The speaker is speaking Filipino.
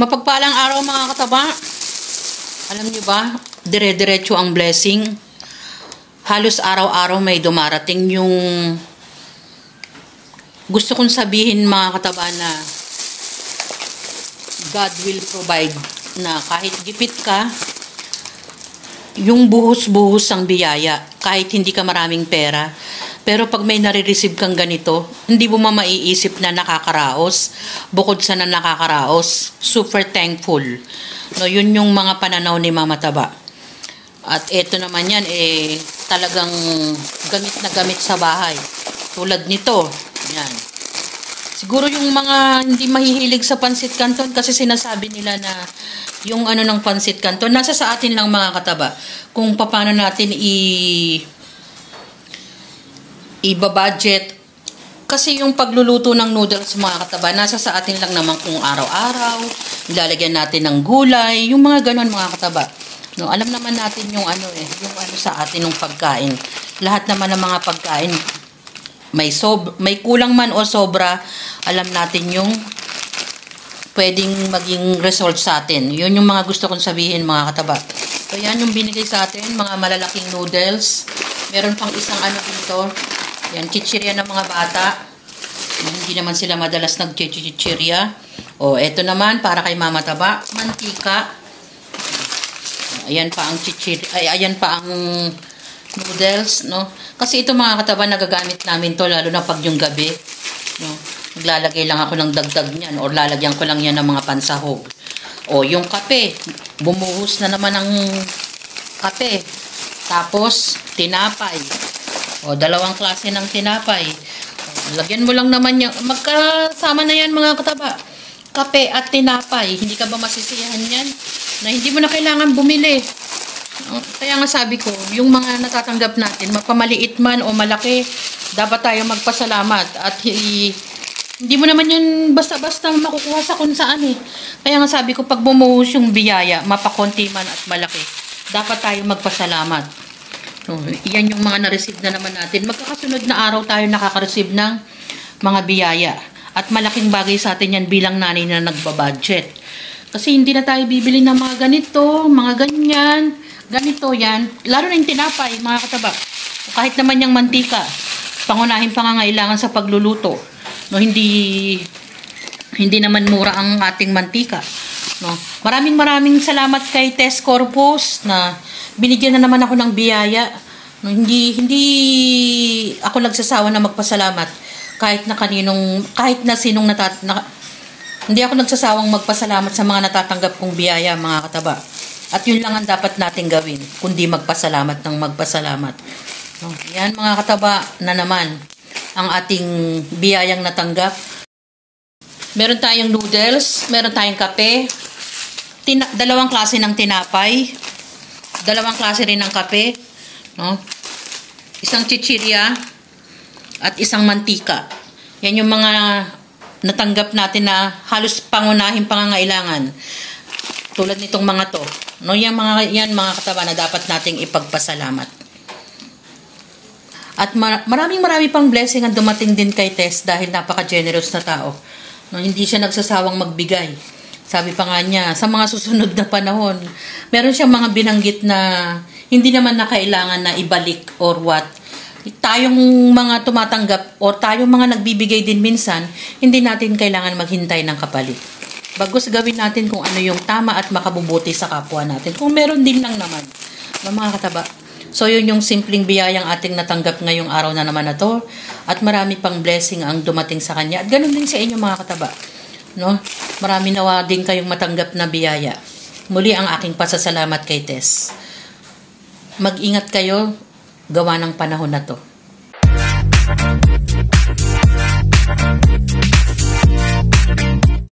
Mapagpalang araw mga kataba. Alam niyo ba, dire-diretso ang blessing. Halos araw-araw may dumarating yung gusto kong sabihin mga kataba na God will provide, na kahit gipit ka, yung buhos-buhos ang biyaya, kahit hindi ka maraming pera. Pero pag may nare-receive kang ganito, hindi mo maiisip na nakakaraos. Bukod sa na nakakaraos, super thankful. No, yun yung mga pananaw ni Mama Taba. At eto naman yan, talagang gamit na gamit sa bahay. Tulad nito, yan. Siguro yung mga hindi mahihilig sa pansit canton, kasi sinasabi nila na yung ano ng pansit canton, nasa sa atin lang mga kataba. Kung paano natin ibabudget. Kasi yung pagluluto ng noodles mga kataba, nasa sa atin lang naman kung araw-araw, ilalagyan natin ng gulay, yung mga ganon mga kataba. No, alam naman natin yung yung sa atin ng pagkain. Lahat naman ng mga pagkain, may kulang man o sobra, alam natin yung pwedeng maging result sa atin. Yun yung mga gusto kong sabihin mga kataba. So yan yung binigay sa atin, mga malalaking noodles. Meron pang isang dito. Yan, chichirya ng mga bata. Hindi naman sila madalas nag-chichirya. O, eto naman, para kay Mama Taba, mantika. Ayan pa ang chichirya, ayan pa ang noodles, no? Kasi ito mga kataba, nagagamit namin to lalo na pag yung gabi, no? Naglalagay lang ako ng dagdag niyan o lalagyan ko lang yan ng mga pansahog. O, yung kape, bumuhos na naman ang kape. Tapos, tinapay. O, dalawang klase ng tinapay. O, lagyan mo lang naman yung, magkasama na yan mga kataba. Kape at tinapay. Hindi ka ba masisiyahan yan? Na hindi mo na kailangan bumili. Kaya nga sabi ko, yung mga natatanggap natin, mapamaliit man o malaki, dapat tayo magpasalamat. At hindi mo naman yan basta-basta makukuha sa kung saan Kaya nga sabi ko, pag bumuhos yung biyaya, mapakonti man at malaki, dapat tayo magpasalamat. So, yan yung mga na-receive na naman natin. Magkakasunod na araw tayo nakaka-receive ng mga biyaya. At malaking bagay sa atin yan bilang nanay na nagbabudget. Kasi hindi na tayo bibili ng mga ganito, mga ganyan, ganito yan. Lalo na yung tinapay, mga kataba. Kahit naman yung mantika, pangunahing pangangailangan sa pagluluto. No, hindi naman mura ang ating mantika. No. Maraming salamat kay Tess Corpus na binigyan na naman ako ng biyaya. No, hindi ako nagsasawa na magpasalamat kahit na sinong hindi ako nagsasawang magpasalamat sa mga natatanggap kong biyaya mga kataba. At yun lang ang dapat nating gawin, kundi magpasalamat ng magpasalamat. No, yan mga kataba na naman ang ating biyayang natanggap. Meron tayong noodles, meron tayong kape, dalawang klase ng tinapay, dalawang klase rin ng kape, no? Isang chichirya at isang mantika. Yan yung mga natanggap natin na halos pangunahing pangangailangan. Tulad nitong mga to. No, yan mga kataba na dapat nating ipagpasalamat. At maraming pang blessing ang dumating din kay Tess dahil napaka-generous na tao. No, hindi siya nagsasawang magbigay. Sabi pa nga niya, sa mga susunod na panahon, meron siyang mga binanggit na hindi naman na kailangan na ibalik or what. Tayong mga tumatanggap o tayong mga nagbibigay din minsan, hindi natin kailangan maghintay ng kapalit. Bagos gawin natin kung ano yung tama at makabubuti sa kapwa natin. Kung meron din lang naman, mga kataba. So yun yung simpleng biyayang ating natanggap ngayong araw na naman na to. At marami pang blessing ang dumating sa kanya. At ganun din sa inyo mga kataba. No? Marami nawa din kayong matanggap na biyaya. Muli ang aking pasasalamat kay Tess. Mag-ingat kayo, gawa ng panahon na to.